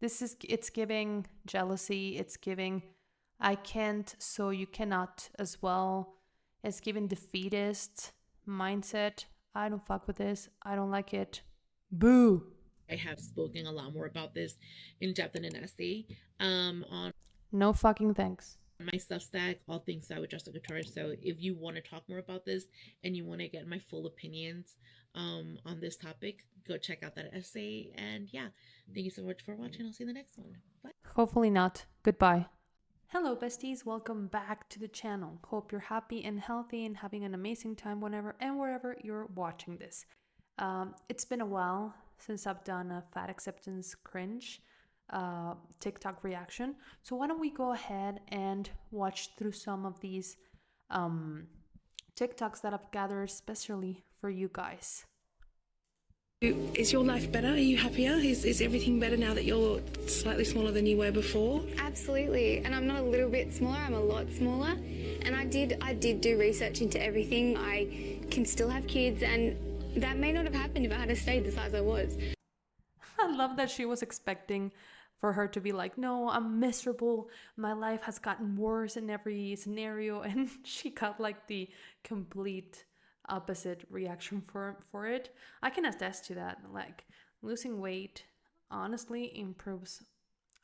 It's giving jealousy. It's giving I can't, so you cannot as well. It's giving defeatist mindset. I don't fuck with this. I don't like it. Boo. I have spoken a lot more about this in depth in an essay on No fucking thanks. my Substack, All Things That with Jessica Torres. So if you want to talk more about this and you want to get my full opinions on this topic, go check out that essay. And yeah, thank you so much for watching. I'll see you in the next one. Bye. Hopefully not. Goodbye. Hello, besties. Welcome back to the channel. Hope you're happy and healthy and having an amazing time whenever and wherever you're watching this. It's been a while since I've done a fat acceptance cringe TikTok reaction. So why don't we go ahead and watch through some of these TikToks that I've gathered especially for you guys. Is your life better? Are you happier? Is everything better now that you're slightly smaller than you were before? Absolutely, and I'm not a little bit smaller, I'm a lot smaller. And I did do research into everything. I can still have kids, and that may not have happened if I had stayed the size I was. I love that she was expecting for her to be like, no, I'm miserable. My life has gotten worse in every scenario. And she got like the complete opposite reaction for it. I can attest to that. Like, losing weight honestly improves,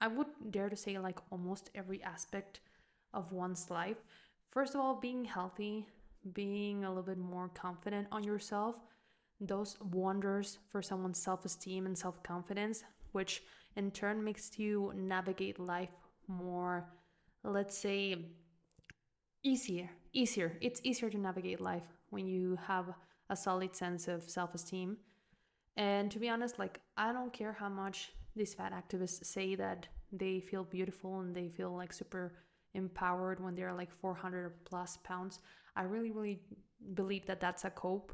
I would dare to say, like almost every aspect of one's life. First of all, being healthy, being a little bit more confident on yourself, those wonders for someone's self-esteem and self-confidence, which in turn makes you navigate life more, let's say, easier. It's easier to navigate life when you have a solid sense of self-esteem. And to be honest, like, I don't care how much these fat activists say that they feel beautiful and they feel like super empowered when they're like 400 plus pounds. I really believe that that's a cope.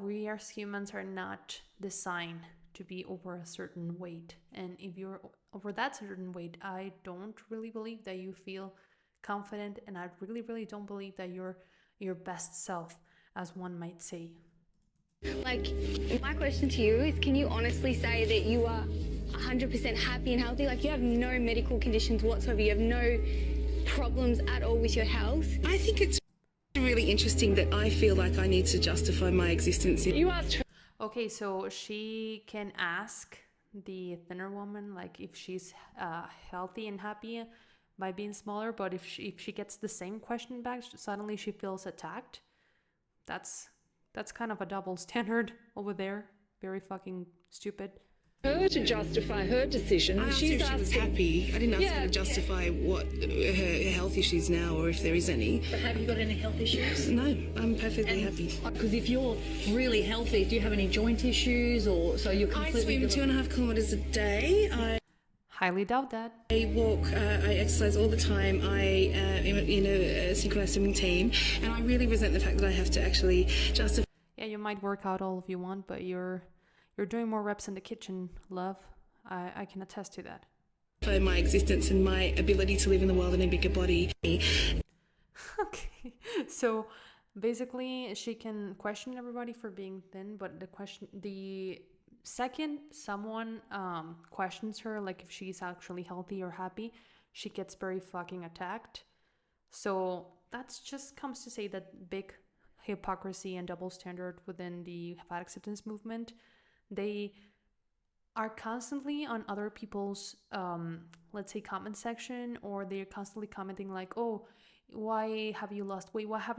We as humans are not designed to be over a certain weight. And if you're over that certain weight, I don't really believe that you feel confident, and I really don't believe that you're your best self, as one might say. Like, my question to you is, can you honestly say that you are 100% happy and healthy? Like, you have no medical conditions whatsoever, you have no problems at all with your health? I think it's really interesting that I feel like I need to justify my existence. You asked her. Okay, so she can ask the thinner woman like if she's healthy and happy by being smaller, but if she gets the same question back, suddenly she feels attacked. That's kind of a double standard over there. Very fucking stupid. Her to justify her decision. I asked her if she was happy. I didn't ask her to justify what her health issues now, or if there is any. But have you got any health issues? No, I'm perfectly happy. Because if you're really healthy, do you have any joint issues, or so you're completely? I swim 2.5 kilometers a day. Highly doubt that. I walk, I exercise all the time. I am in a synchronized swimming team, and I really resent the fact that I have to actually justify. Yeah, you might work out all if you want, but you're doing more reps in the kitchen, love. I can attest to that. For my existence and my ability to live in the world in a bigger body. Okay, so basically she can question everybody for being thin, but the second someone questions her, like if she's actually healthy or happy, she gets very fucking attacked. So that's just comes to say that big hypocrisy and double standard within the fat acceptance movement. They are constantly on other people's let's say comment section, or they're constantly commenting like, oh, why have you lost weight, why have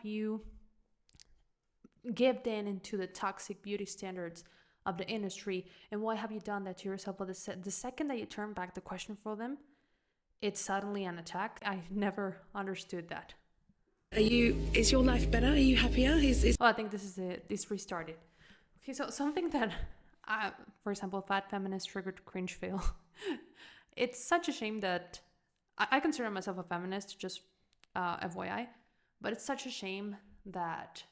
you given into the toxic beauty standards of the industry, and why have you done that to yourself? But the second that you turn back the question for them, it's suddenly an attack. I never understood that. Is your life better? Are you happier? Well, I think this is it. This restarted. Okay, so something that, for example, fat feminist triggered cringe fail. It's such a shame that I consider myself a feminist, just FYI, but it's such a shame that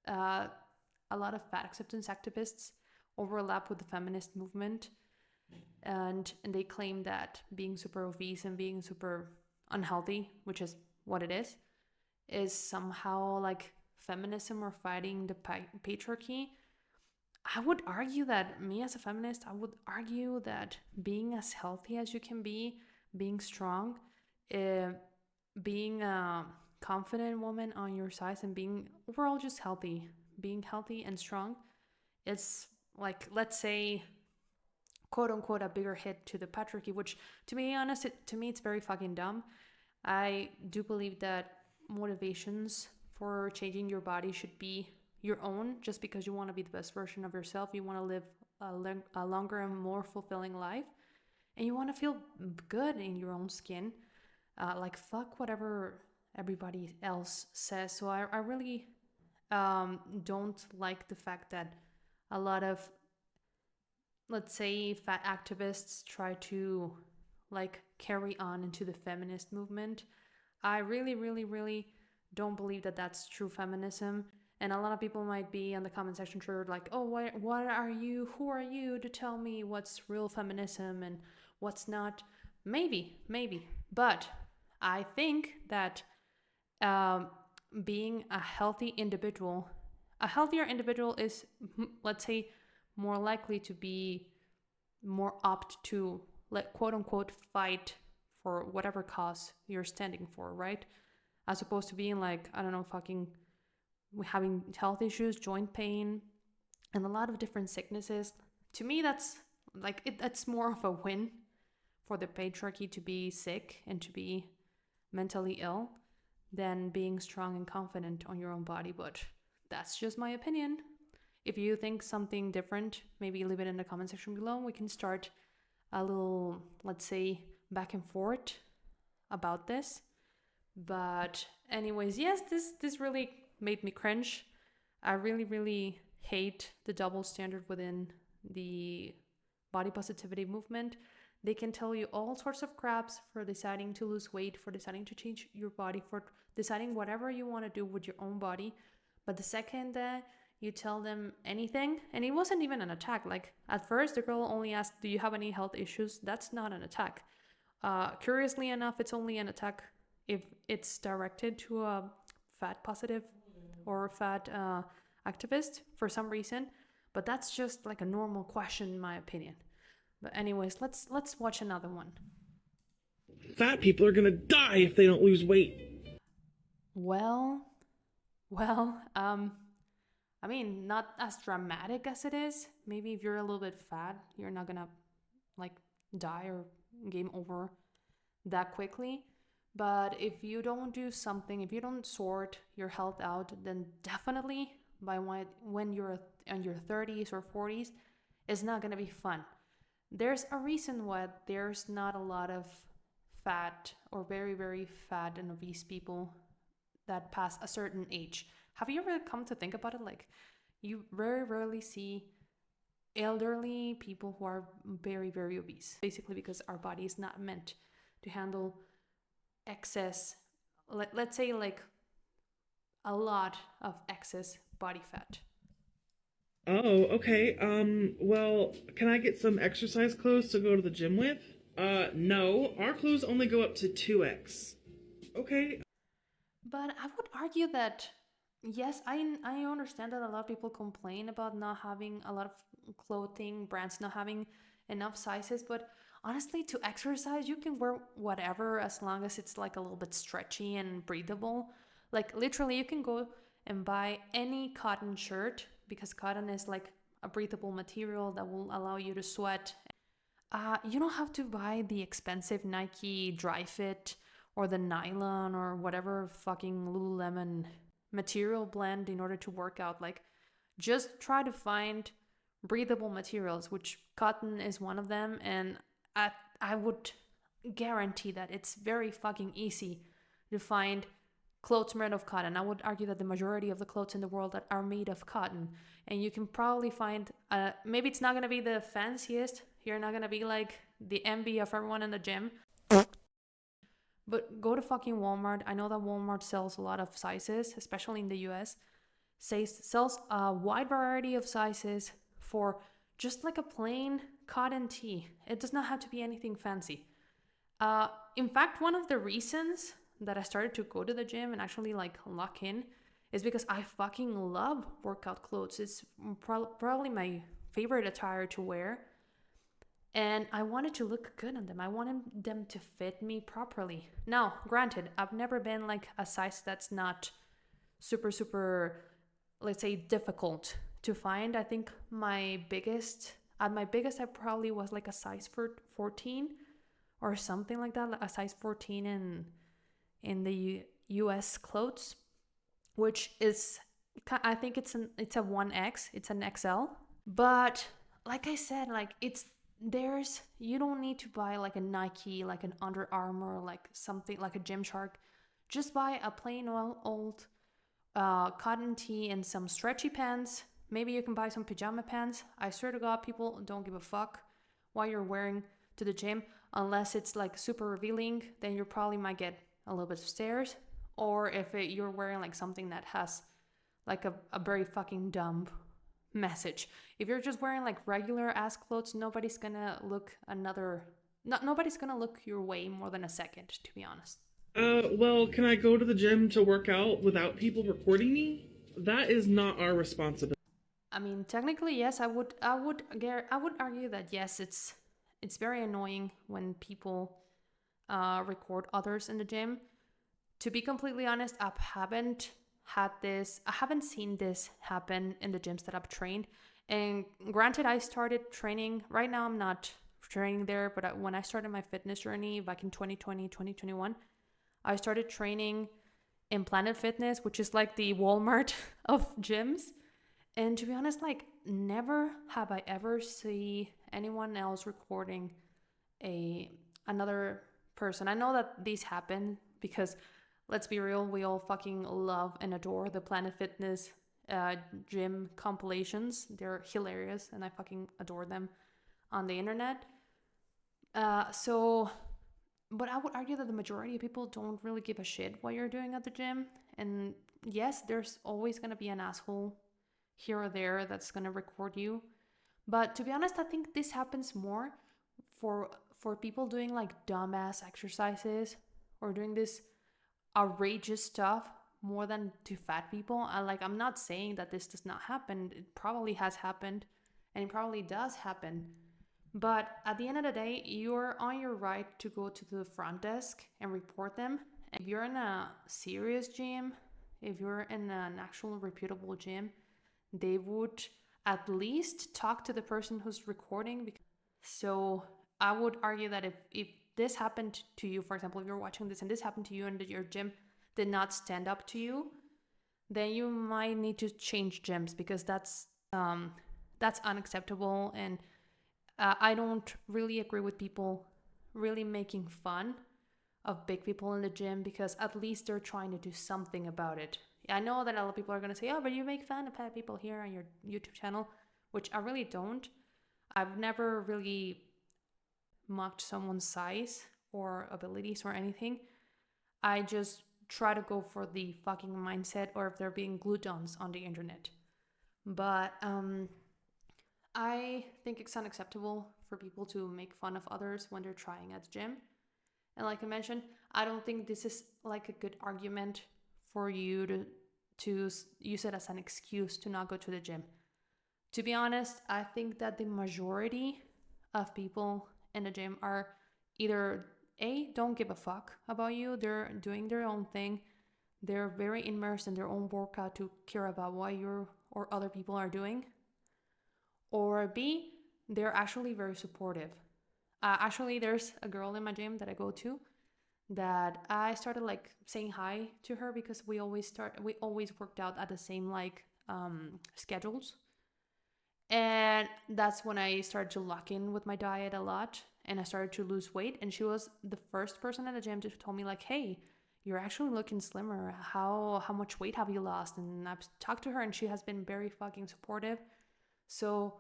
a lot of fat acceptance activists overlap with the feminist movement, and they claim that being super obese and being super unhealthy, which is what it is somehow like feminism or fighting the patriarchy. I would argue that me as a feminist, I would argue that being as healthy as you can be, being strong, uh, being a confident woman on your size, and being overall just healthy, being healthy and strong, it's like, let's say, quote unquote, a bigger hit to the patriarchy, which, to be honest, to me, it's very fucking dumb. I do believe that motivations for changing your body should be your own. Just because you want to be the best version of yourself, you want to live a longer and more fulfilling life, and you want to feel good in your own skin. Like, fuck whatever everybody else says. So I really don't like the fact that a lot of, let's say, fat activists try to like carry on into the feminist movement. I really, really, really don't believe that that's true feminism. And a lot of people might be in the comment section sure like, oh, what are you? Who are you to tell me what's real feminism and what's not? Maybe. But I think that being a healthy individual, a healthier individual is, let's say, more likely to be more apt to, like, quote unquote, fight for whatever cause you're standing for, right? As opposed to being like, I don't know, fucking having health issues, joint pain, and a lot of different sicknesses. To me, that's like, that's more of a win for the patriarchy to be sick and to be mentally ill than being strong and confident on your own body. But that's just my opinion. If you think something different, maybe leave it in the comment section below. We can start a little, let's say, back and forth about this. But anyways, yes, this really made me cringe. I really, really hate the double standard within the body positivity movement. They can tell you all sorts of craps for deciding to lose weight, for deciding to change your body, for deciding whatever you want to do with your own body. But the second that you tell them anything, and it wasn't even an attack. Like, at first, the girl only asked, do you have any health issues? That's not an attack. Curiously enough, it's only an attack if it's directed to a fat positive or fat activist for some reason. But that's just like a normal question, in my opinion. But anyways, let's watch another one. Fat people are gonna die if they don't lose weight. Well, I mean, not as dramatic as it is. Maybe if you're a little bit fat, you're not gonna like die or game over that quickly. But if you don't do something, if you don't sort your health out, then definitely by when you're in your 30s or 40s, it's not gonna be fun. There's a reason why there's not a lot of fat or very, very fat and obese people that pass a certain age. Have you ever come to think about it? Like, you very rarely see elderly people who are very, very obese, basically because our body is not meant to handle excess, let's say, like a lot of excess body fat. Oh, okay. Well, can I get some exercise clothes to go to the gym with? No. Our clothes only go up to 2X. Okay. But I would argue that, yes, I understand that a lot of people complain about not having a lot of clothing, brands not having enough sizes, but honestly, to exercise, you can wear whatever as long as it's like a little bit stretchy and breathable. Like, literally, you can go and buy any cotton shirt, because cotton is like a breathable material that will allow you to sweat. You don't have to buy the expensive Nike Dry Fit or the nylon or whatever fucking Lululemon material blend in order to work out. Like, just try to find breathable materials, which cotton is one of them. And I would guarantee that it's very fucking easy to find clothes made of cotton. I would argue that the majority of the clothes in the world that are made of cotton, and you can probably find, maybe it's not going to be the fanciest. You're not going to be like the envy of everyone in the gym. But go to fucking Walmart. I know that Walmart sells a lot of sizes, especially in the US. Sells a wide variety of sizes for just like a plain cotton tee. It does not have to be anything fancy. In fact, one of the reasons that I started to go to the gym and actually like lock in is because I fucking love workout clothes. It's probably my favorite attire to wear. And I wanted to look good on them. I wanted them to fit me properly. Now, granted, I've never been like a size that's not super, super, let's say, difficult to find. I think my biggest, at my biggest, I probably was like a size 14 or something like that, a size 14 in the US clothes, which is, I think it's a 1X, it's an XL. But like I said, like you don't need to buy like a Nike, like an Under Armour, like something like a Gymshark. Just buy a plain old cotton tee and some stretchy pants. Maybe you can buy some pajama pants. I swear to God, people don't give a fuck what you're wearing to the gym, unless it's like super revealing. Then you probably might get a little bit of stares. Or if you're wearing like something that has like a very fucking dumb message. If you're just wearing like regular ass clothes, nobody's gonna look your way more than a second, to be honest. Well, can I go to the gym to work out without people recording me? That is not our responsibility. I mean, technically, yes. I would argue that yes, it's very annoying when people record others in the gym. To be completely honest, I haven't seen this happen in the gyms that I've trained. And granted, I started training, right now I'm not training there, but when I started my fitness journey back in 2020, 2021, I started training in Planet Fitness, which is like the Walmart of gyms. And to be honest, like never have I ever see anyone else recording another person. I know that these happen because, let's be real, we all fucking love and adore the Planet Fitness gym compilations. They're hilarious and I fucking adore them on the internet. But I would argue that the majority of people don't really give a shit what you're doing at the gym. And yes, there's always going to be an asshole here or there that's going to record you. But to be honest, I think this happens more for people doing like dumbass exercises or doing this outrageous stuff more than to fat people. I'm not saying that this does not happen. It probably has happened and it probably does happen. But at the end of the day, you're on your right to go to the front desk and report them. And if you're in a serious gym, if you're in an actual reputable gym, they would at least talk to the person who's recording. So I would argue that if this happened to you, for example, if you're watching this and this happened to you and your gym did not stand up to you, then you might need to change gyms, because that's unacceptable. And I don't really agree with people really making fun of big people in the gym, because at least they're trying to do something about it. I know that a lot of people are going to say, oh, but you make fun of fat people here on your YouTube channel, which I really don't. I've never really mocked someone's size or abilities or anything. I just try to go for the fucking mindset, or if they're being gluttons on the internet. But I think it's unacceptable for people to make fun of others when they're trying at the gym. And like I mentioned, I don't think this is like a good argument for you to use it as an excuse to not go to the gym. To be honest, I think that the majority of people in the gym are either don't give a fuck about you, they're doing their own thing, they're very immersed in their own workout to care about what you or other people are doing, or B, they're actually very supportive. Actually, there's a girl in my gym that I go to that I started like saying hi to her, because we always worked out at the same like schedules. And that's when I started to lock in with my diet a lot, and I started to lose weight. And she was the first person at the gym to tell me like, hey, you're actually looking slimmer. How much weight have you lost? And I've talked to her and she has been very fucking supportive. So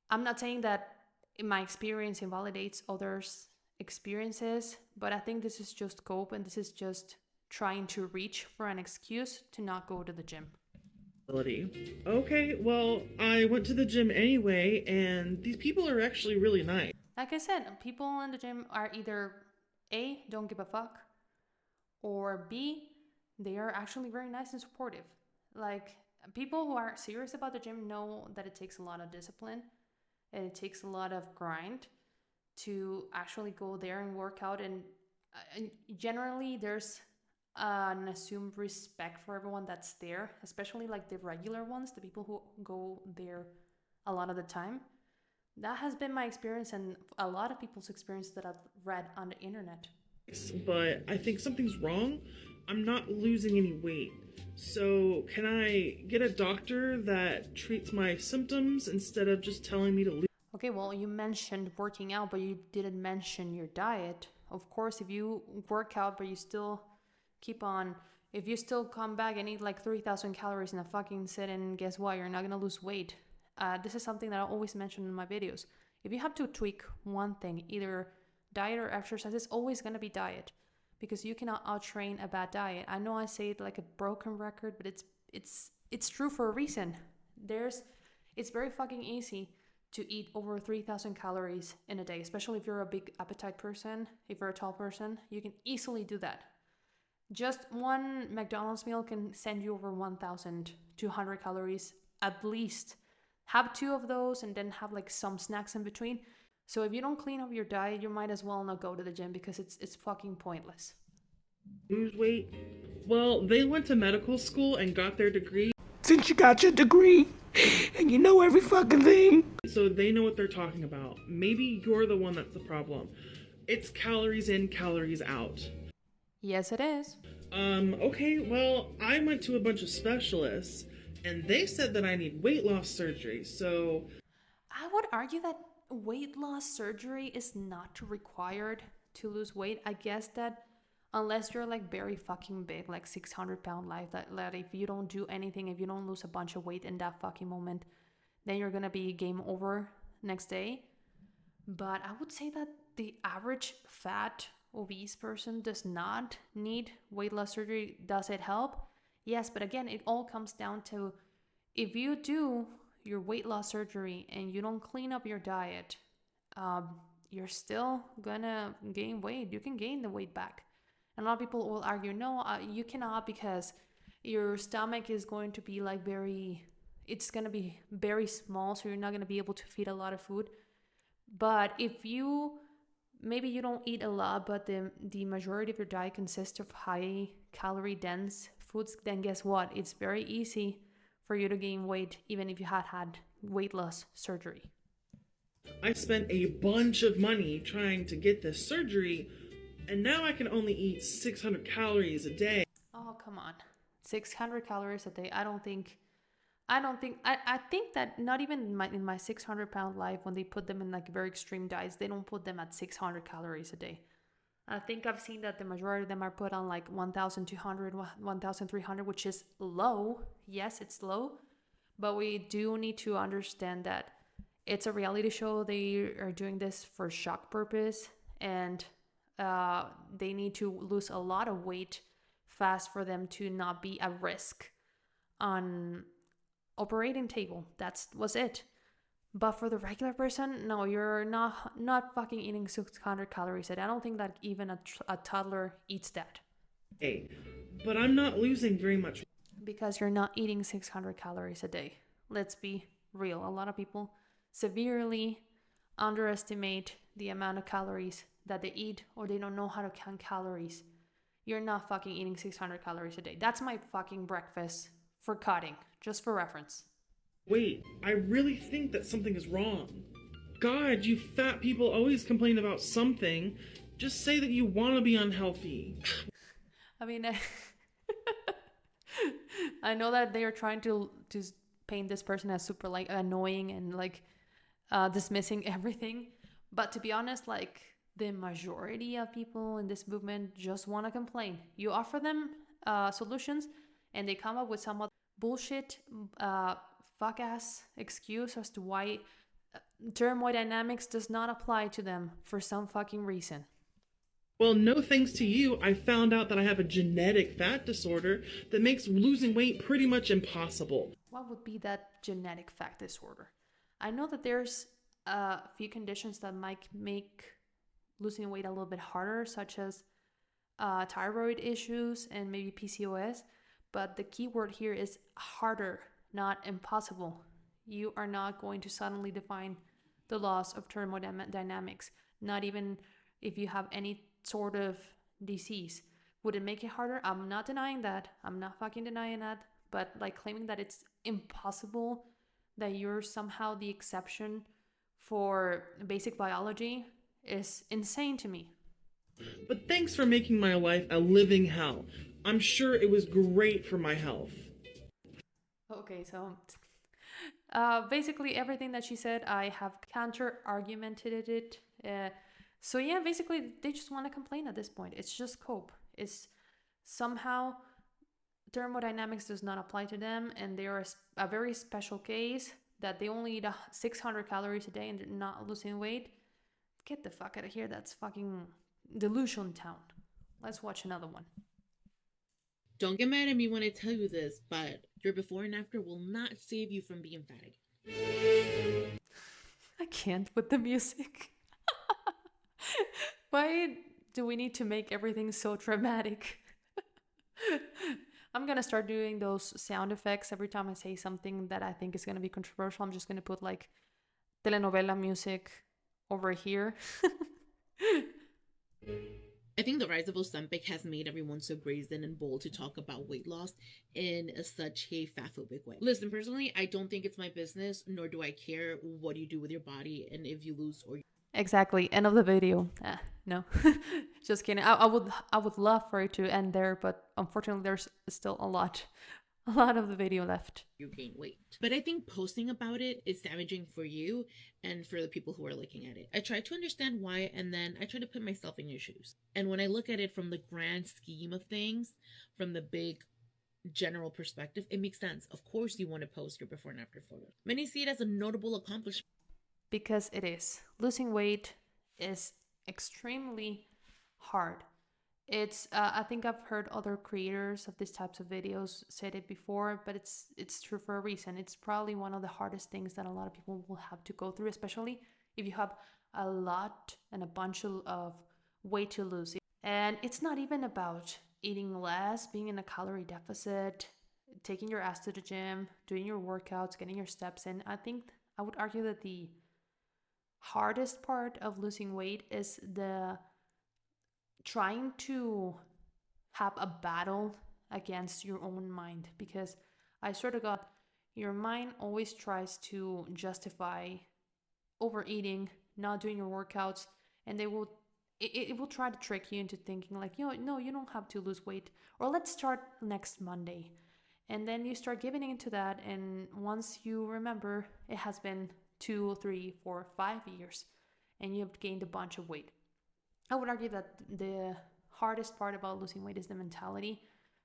I'm not saying that my experience invalidates others' experiences, but I think this is just cope, and this is just trying to reach for an excuse to not go to the gym. Okay, well, I went to the gym anyway, and these people are actually really nice. Like I said, people in the gym are either A, don't give a fuck, or B, they are actually very nice and supportive. Like, people who are serious about the gym know that it takes a lot of discipline and it takes a lot of grind to actually go there and work out. And generally, there's an assumed respect for everyone that's there, especially like the regular ones, the people who go there a lot of the time. That has been my experience and a lot of people's experience that I've read on the internet. But I think something's wrong. I'm not losing any weight. So, can I get a doctor that treats my symptoms instead of just telling me to lose? Okay, well, you mentioned working out, but you didn't mention your diet. Of course, if you work out, but you still if you still come back and eat like 3,000 calories in a fucking sit-in, guess what? You're not gonna lose weight. This is something that I always mention in my videos. If you have to tweak one thing, either diet or exercise, it's always gonna be diet, because you cannot outtrain a bad diet. I know I say it like a broken record, but it's true for a reason. It's very fucking easy to eat over 3,000 calories in a day, especially if you're a big appetite person, if you're a tall person, you can easily do that. Just one McDonald's meal can send you over 1,200 calories at least. Have two of those and then have like some snacks in between. So if you don't clean up your diet, you might as well not go to the gym, because it's fucking pointless. Lose weight? Well, they went to medical school and got their degree. Since you got your degree and you know every fucking thing. So they know what they're talking about. Maybe you're the one that's the problem. It's calories in, calories out. Yes, it is. Okay, well, I went to a bunch of specialists and they said that I need weight loss surgery, so... I would argue that weight loss surgery is not required to lose weight. I guess that unless you're like very fucking big, like 600-pound life, that if you don't do anything, if you don't lose a bunch of weight in that fucking moment, then you're gonna be game over next day. But I would say that the average fat, obese person does not need weight loss surgery. Does it help? Yes, but again, it all comes down to, if you do your weight loss surgery and you don't clean up your diet, you're still gonna gain weight. You can gain the weight back. And a lot of people will argue, no, you cannot, because your stomach is going to be like it's gonna be very small, so you're not gonna be able to feed a lot of food. But if maybe you don't eat a lot, but the majority of your diet consists of high calorie dense foods, then guess what? It's very easy for you to gain weight, even if you had weight loss surgery. I spent a bunch of money trying to get this surgery, and now I can only eat 600 calories a day. Oh, come on. 600 calories a day. I think that not even in my 600-pound life, when they put them in like very extreme diets, they don't put them at 600 calories a day. I think I've seen that the majority of them are put on like 1,200, 1,300, which is low. Yes, it's low. But we do need to understand that it's a reality show. They are doing this for shock purpose, and they need to lose a lot of weight fast for them to not be at risk on operating table. That was it. But for the regular person, no, you're not fucking eating 600 calories a day. I don't think that even a toddler eats that. Hey, but I'm not losing very much. Because you're not eating 600 calories a day. Let's be real. A lot of people severely underestimate the amount of calories that they eat, or they don't know how to count calories. You're not fucking eating 600 calories a day. That's my fucking breakfast for cutting, just for reference. Wait, I really think that something is wrong. God, you fat people always complain about something. Just say that you want to be unhealthy. I mean, I know that they are trying to paint this person as super like annoying and like dismissing everything. But to be honest, like the majority of people in this movement just want to complain. You offer them solutions and they come up with some bullshit fuck ass excuse as to why thermodynamics does not apply to them for some fucking reason. Well, no thanks to you, I found out that I have a genetic fat disorder that makes losing weight pretty much impossible. What would be that genetic fat disorder? I know that there's a few conditions that might make losing weight a little bit harder, such as thyroid issues and maybe PCOS. But the key word here is harder, not impossible. You are not going to suddenly define the laws of thermodynamics, not even if you have any sort of disease. Would it make it harder? I'm not denying that. I'm not fucking denying that. But like claiming that it's impossible, that you're somehow the exception for basic biology is insane to me. But thanks for making my life a living hell. I'm sure it was great for my health. Okay, so basically everything that she said, I have counter-argumented it. So yeah, basically they just want to complain at this point. It's just cope. It's somehow thermodynamics does not apply to them, and they are a very special case that they only eat 600 calories a day and they're not losing weight. Get the fuck out of here. That's fucking delusion town. Let's watch another one. Don't get mad at me when I tell you this, but your before and after will not save you from being fat again. I can't with the music. Why do we need to make everything so dramatic? I'm gonna start doing those sound effects every time I say something that I think is gonna be controversial. I'm just gonna put like telenovela music over here. I think the rise of Ozempic has made everyone so brazen and bold to talk about weight loss in such a fatphobic way. Listen, personally, I don't think it's my business, nor do I care what you do with your body and if you lose or... Exactly. End of the video. No, just kidding. I would love for it to end there, but unfortunately, there's still a lot of the video left. You gain weight. But I think posting about it is damaging for you and for the people who are looking at it. I try to understand why, and then I try to put myself in your shoes. And when I look at it from the grand scheme of things, from the big general perspective, it makes sense. Of course you want to post your before and after photos. Many see it as a notable accomplishment. Because it is. Losing weight is extremely hard. It's I think I've heard other creators of these types of videos said it before, but it's true for a reason. It's probably one of the hardest things that a lot of people will have to go through, especially if you have a lot and a bunch of weight to lose. And it's not even about eating less, being in a calorie deficit, taking your ass to the gym, doing your workouts, getting your steps in. I think I would argue that the hardest part of losing weight is the trying to have a battle against your own mind, because I swear to God, your mind always tries to justify overeating, not doing your workouts, and it will try to trick you into thinking like, no, you don't have to lose weight, or let's start next Monday. And then you start giving into that, and once you remember, it has been 2, 3, 4, 5 years, and you've gained a bunch of weight. I would argue that the hardest part about losing weight is the mentality,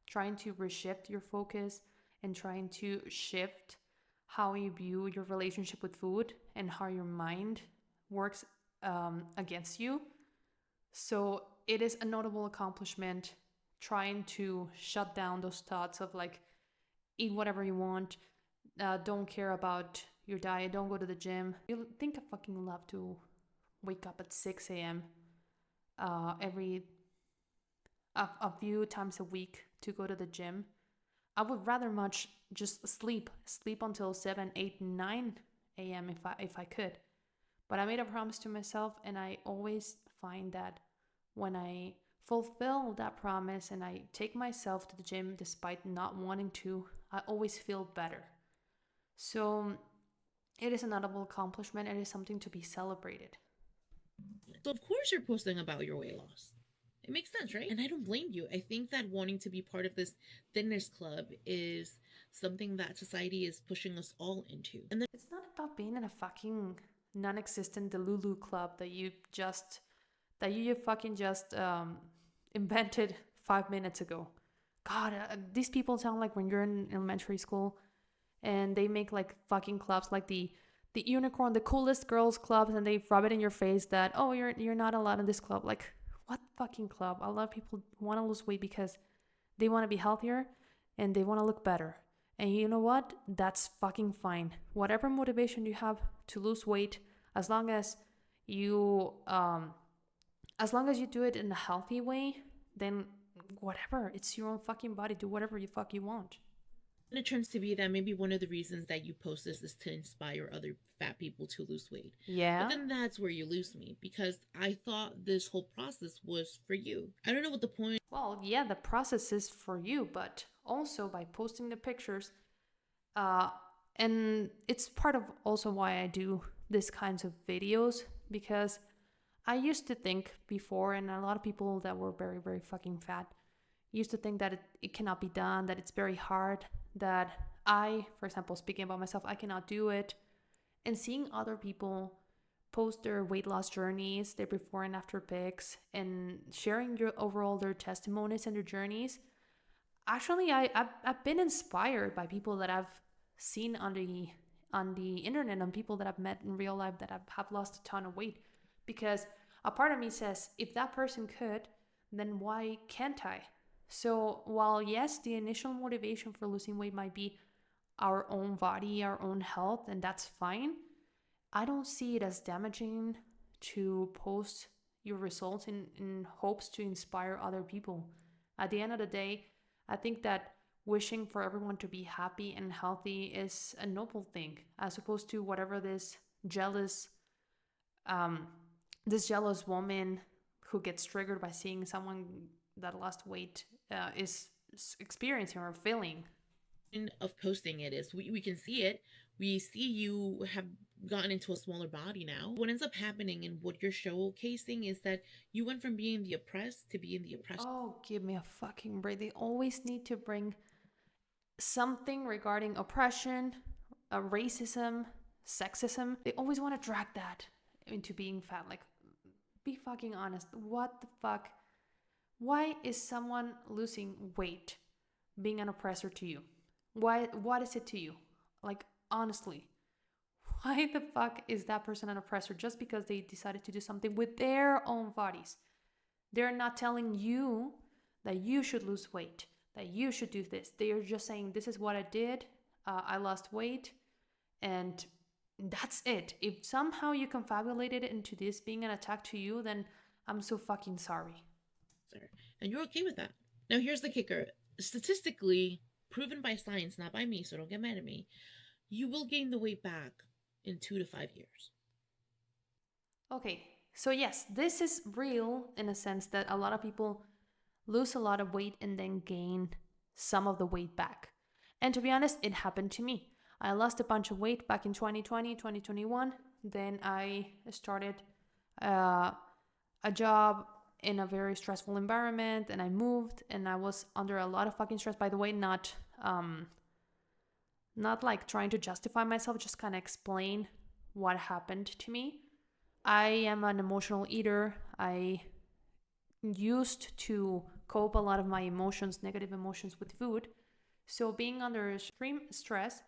trying to reshift your focus and trying to shift how you view your relationship with food and how your mind works against you. So it is a notable accomplishment trying to shut down those thoughts of like, eat whatever you want, don't care about your diet, don't go to the gym. You think I fucking love to wake up at 6 a.m. A few times a week to go to the gym. I would rather much just sleep until 7, 8, 9 a.m. if I could. But I made a promise to myself, and I always find that when I fulfill that promise and I take myself to the gym despite not wanting to, I always feel better. So it is a notable accomplishment. It is something to be celebrated. So of course you're posting about your weight loss. It makes sense, right? And I don't blame you. I think that wanting to be part of this thinness club is something that society is pushing us all into. And then it's not about being in a fucking non-existent Delulu club that you fucking just invented 5 minutes ago. God, these people sound like when you're in elementary school and they make like fucking clubs like the unicorn, the coolest girls clubs, and they rub it in your face that, oh, you're not allowed in this club. Like, what fucking club? A lot of people want to lose weight because they want to be healthier and they want to look better. And you know what? That's fucking fine. Whatever motivation you have to lose weight, as long as you do it in a healthy way, then whatever. It's your own fucking body. Do whatever you fuck you want. And it turns to be that maybe one of the reasons that you post this is to inspire other fat people to lose weight. Yeah. But then that's where you lose me, because I thought this whole process was for you. I don't know what the point. Well, yeah, the process is for you, but also by posting the pictures, and it's part of also why I do these kinds of videos, because I used to think before, and a lot of people that were very, very fucking fat used to think that it cannot be done, that it's very hard, that I, for example, speaking about myself, I cannot do it. And seeing other people post their weight loss journeys, their before and after pics, and sharing their testimonies and their journeys, actually I've been inspired by people that I've seen on the internet, and people that I've met in real life that have lost a ton of weight. Because a part of me says, if that person could, then why can't I? So while yes, the initial motivation for losing weight might be our own body, our own health, and that's fine, I don't see it as damaging to post your results in hopes to inspire other people. At the end of the day, I think that wishing for everyone to be happy and healthy is a noble thing, as opposed to whatever this jealous woman who gets triggered by seeing someone that lost weight is experiencing or feeling. Of posting it is we can see it. We see you have gotten into a smaller body now. What ends up happening and what you're showcasing is that you went from being the oppressed to being the oppressed. Oh, give me a fucking break. They always need to bring something regarding oppression, racism, sexism. They always want to drag that into being fat. Like, be fucking honest. What the fuck? Why is someone losing weight being an oppressor to you? What is it to you? Like, honestly, why the fuck is that person an oppressor just because they decided to do something with their own bodies? They're not telling you that you should lose weight, that you should do this. They are just saying, this is what I did. I lost weight, and that's it. If somehow you confabulated it into this being an attack to you, then I'm so fucking sorry. And you're okay with that. Now, here's the kicker. Statistically, proven by science, not by me, so don't get mad at me, you will gain the weight back in 2 to 5 years. Okay, so yes, this is real in a sense that a lot of people lose a lot of weight and then gain some of the weight back. And to be honest, it happened to me. I lost a bunch of weight back in 2020, 2021. Then I started a job in a very stressful environment, and I moved, and I was under a lot of fucking stress. By the way, not like trying to justify myself, just kind of explain what happened to me. I am an emotional eater. I used to cope a lot of my emotions, negative emotions, with food. So being under extreme stress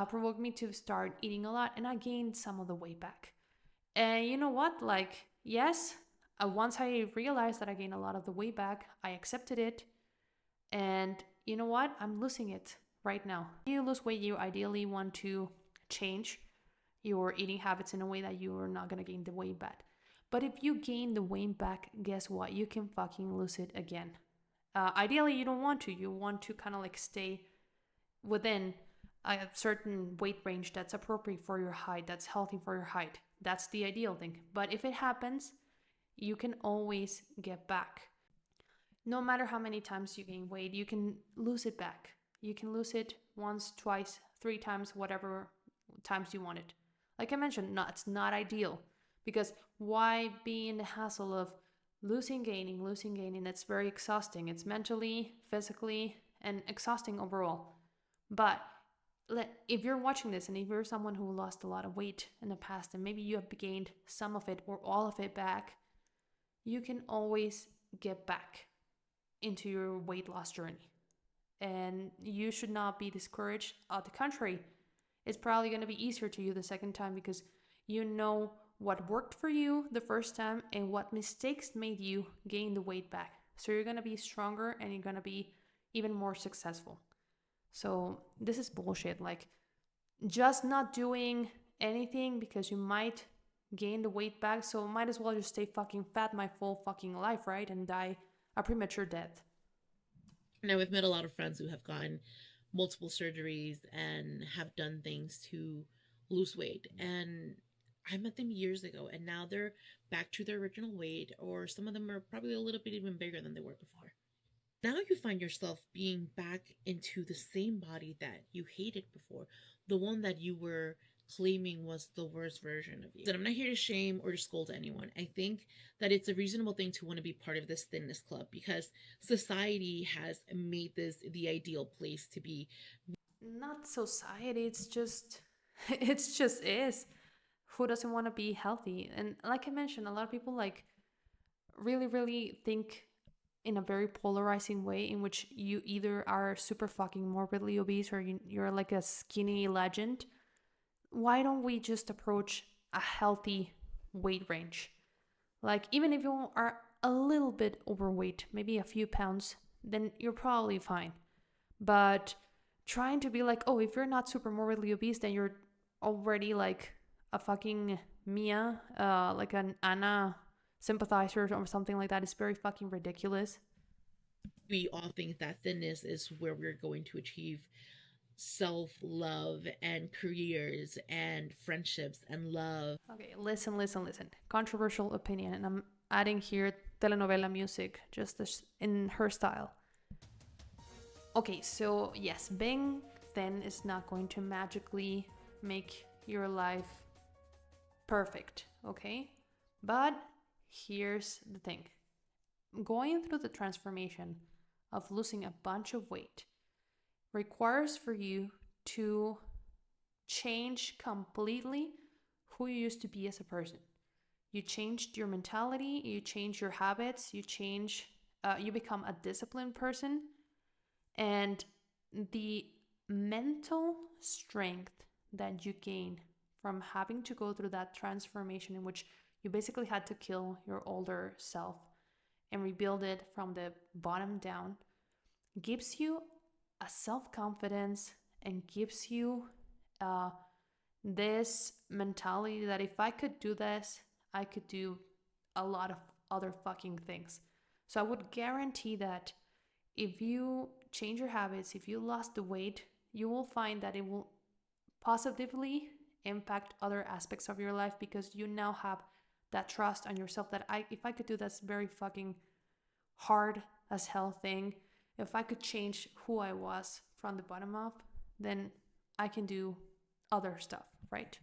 provoked me to start eating a lot, and I gained some of the weight back. And you know what? Like, yes, once I realized that I gained a lot of the weight back, I accepted it. And you know what? I'm losing it right now. When you lose weight, you ideally want to change your eating habits in a way that you are not going to gain the weight back. But if you gain the weight back, guess what? You can fucking lose it again. Ideally, you don't want to. You want to kind of like stay within a certain weight range that's appropriate for your height, that's healthy for your height. That's the ideal thing. But if it happens, you can always get back. No matter how many times you gain weight, you can lose it back. You can lose it once, twice, 3 times, whatever times you want it. Like I mentioned, it's not ideal, because why be in the hassle of losing, gaining? That's very exhausting. It's mentally, physically, and exhausting overall. But if you're watching this and if you're someone who lost a lot of weight in the past and maybe you have gained some of it or all of it back, you can always get back into your weight loss journey. And you should not be discouraged. On the contrary, it's probably going to be easier to you the second time, because you know what worked for you the first time and what mistakes made you gain the weight back. So you're going to be stronger and you're going to be even more successful. So this is bullshit. Like, just not doing anything because you might gain the weight back. So might as well just stay fucking fat my full fucking life, right? And die a premature death. Now, I've met a lot of friends who have gotten multiple surgeries and have done things to lose weight. And I met them years ago, and now they're back to their original weight, or some of them are probably a little bit even bigger than they were before. Now you find yourself being back into the same body that you hated before, the one that you were claiming was the worst version of you. And I'm not here to shame or to scold anyone. I think that it's a reasonable thing to want to be part of this thinness club because society has made this the ideal place to be. Not society, it's just it's just is. Who doesn't want to be healthy? And like I mentioned, a lot of people like really think in a very polarizing way in which you either are super fucking morbidly obese or you're like a skinny legend. Why don't we just approach a healthy weight range? Like, even if you are a little bit overweight, maybe a few pounds, then you're probably fine. But trying to be like, oh, if you're not super morbidly obese, then you're already like a fucking Mia, like an Anna sympathizer or something like that is very fucking ridiculous. We all think that thinness is where we're going to achieve self-love and careers and friendships and love. Okay, listen. Controversial opinion, and I'm adding here telenovela music just as in her style. Okay, so yes, being thin is not going to magically make your life perfect, okay? But here's the thing. Going through the transformation of losing a bunch of weight requires for you to change completely who you used to be as a person. You changed your mentality, you change your habits, you become a disciplined person, and the mental strength that you gain from having to go through that transformation in which you basically had to kill your older self and rebuild it from the bottom down gives you a self-confidence and gives you this mentality that if I could do this, I could do a lot of other fucking things. So I would guarantee that if you change your habits, if you lost the weight, you will find that it will positively impact other aspects of your life because you now have that trust on yourself that if I could do this very fucking hard as hell thing, if I could change who I was from the bottom up, then I can do other stuff, right?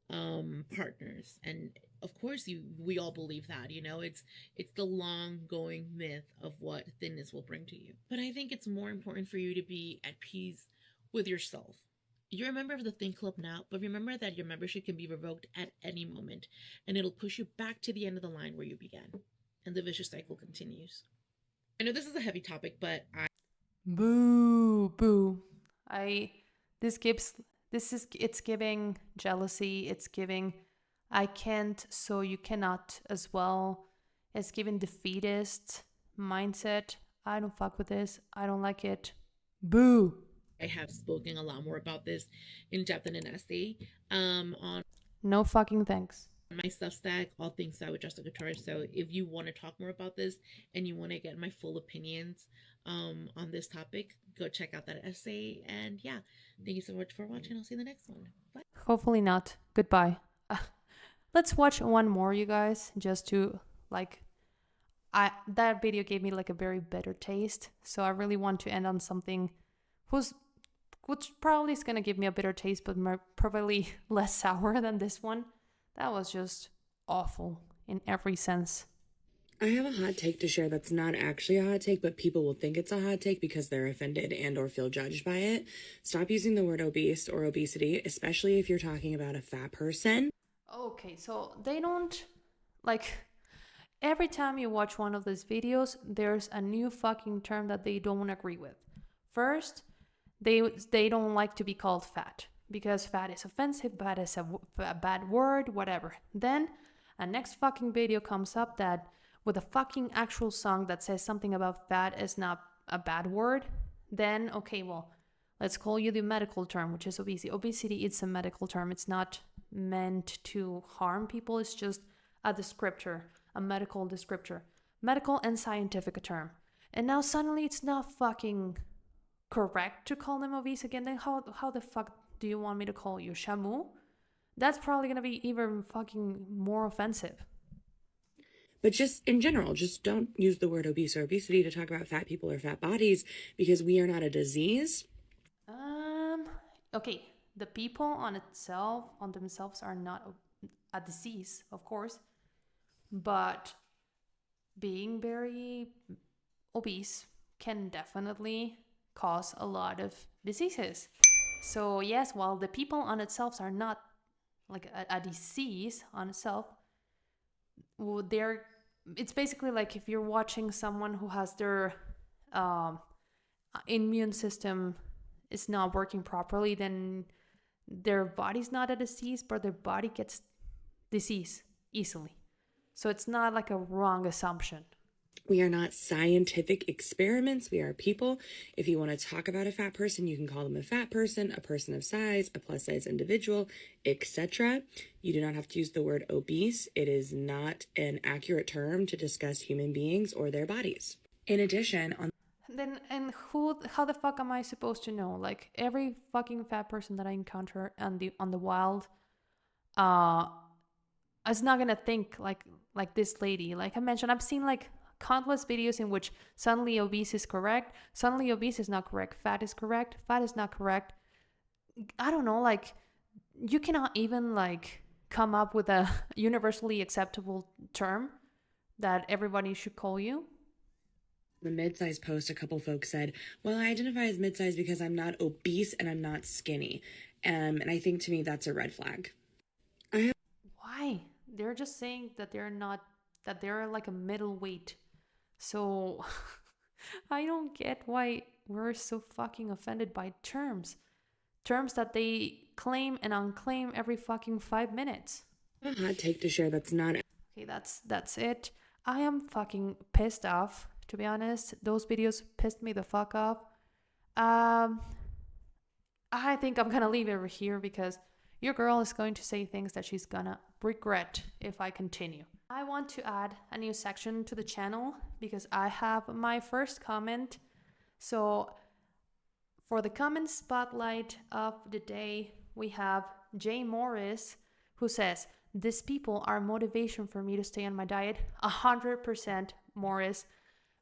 Partners, and of course we all believe that, it's the long going myth of what thinness will bring to you. But I think it's more important for you to be at peace with yourself. You're a member of the Thin Club now, but remember that your membership can be revoked at any moment, and it'll push you back to the end of the line where you began, and the vicious cycle continues. I know this is a heavy topic, but Boo. It's giving jealousy, it's giving I can't, so you cannot as well. It's giving defeatist mindset. I don't fuck with this. I don't like it. Boo. I have spoken a lot more about this in depth in an essay on no fucking thanks. My Substack, All Things I Would Just a Guitar. So if you want to talk more about this and you want to get my full opinions on this topic, go check out that essay. And yeah, thank you so much for watching. I'll see you in the next one. Bye. Hopefully not. Goodbye. Let's watch one more, you guys, just to that video gave me like a very bitter taste. So I really want to end on something which probably is gonna give me a bitter taste, but probably less sour than this one. That was just awful in every sense. I have a hot take to share that's not actually a hot take, but people will think it's a hot take because they're offended and or feel judged by it. Stop using the word obese or obesity, especially if you're talking about a fat person. Okay, so they don't, every time you watch one of these videos, there's a new fucking term that they don't agree with. First, they don't like to be called fat because fat is offensive, fat is a bad word, whatever. Then a next fucking video comes up that with a fucking actual song that says something about fat is not a bad word. Then, okay, well, let's call you the medical term, which is obesity. Obesity is a medical term. It's not meant to harm people. It's just a descriptor, a medical descriptor. medical and scientific term. And now suddenly it's not fucking correct to call them obese again. Then how the fuck do you want me to call you? Shamu? That's probably gonna be even fucking more offensive. But just in general, just don't use the word obese or obesity to talk about fat people or fat bodies, because we are not a disease. Okay, the people on themselves are not a disease, of course, but being very obese can definitely cause a lot of diseases. So yes, while the people on itself are not like a disease on itself, well, it's basically like if you're watching someone who has their immune system is not working properly, then their body's not a disease, but their body gets disease easily. So it's not like a wrong assumption. We are not scientific experiments. We are people. If you want to talk about a fat person, you can call them a fat person, a person of size, a plus size individual, etc. You do not have to use the word obese. It is not an accurate term to discuss human beings or their bodies. In addition, How the fuck am I supposed to know? Like every fucking fat person that I encounter on the wild, is not gonna think like this lady. Like I mentioned, I've seen like countless videos in which suddenly obese is correct, suddenly obese is not correct, fat is correct, fat is not correct. I don't know, like you cannot even like come up with a universally acceptable term that everybody should call you. The mid-size post, a couple folks said, well, I identify as mid-size because I'm not obese and I'm not skinny. And I think to me that's a red flag. Why? They're just saying that they're like a middleweight. So I don't get why we're so fucking offended by terms that they claim and unclaim every fucking 5 minutes. A hot take to share that's not... Okay, that's it. I am fucking pissed off, to be honest. Those videos pissed me the fuck off. I think I'm gonna leave it over here because your girl is going to say things that she's gonna regret if I continue. I want to add a new section to the channel because I have my first comment. So for the comment spotlight of the day, we have Jay Morris, who says, these people are motivation for me to stay on my diet. 100% Morris.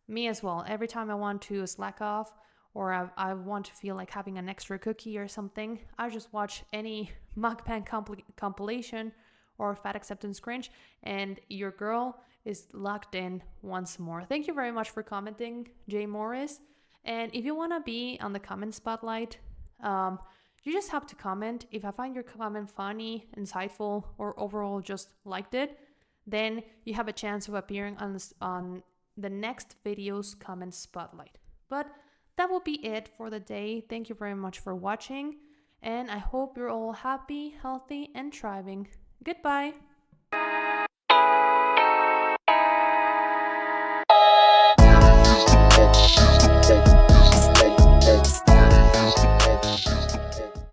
Me as well. Every time I want to slack off or I want to feel like having an extra cookie or something, I just watch any mukbang compilation or fat acceptance cringe, and your girl is locked in once more. Thank you very much for commenting, Jay Morris. And if you want to be on the comment spotlight, you just have to comment. If I find your comment funny, insightful, or overall just liked it, then you have a chance of appearing on the next video's comment spotlight. But that will be it for the day. Thank you very much for watching, and I hope you're all happy, healthy, and thriving. Goodbye.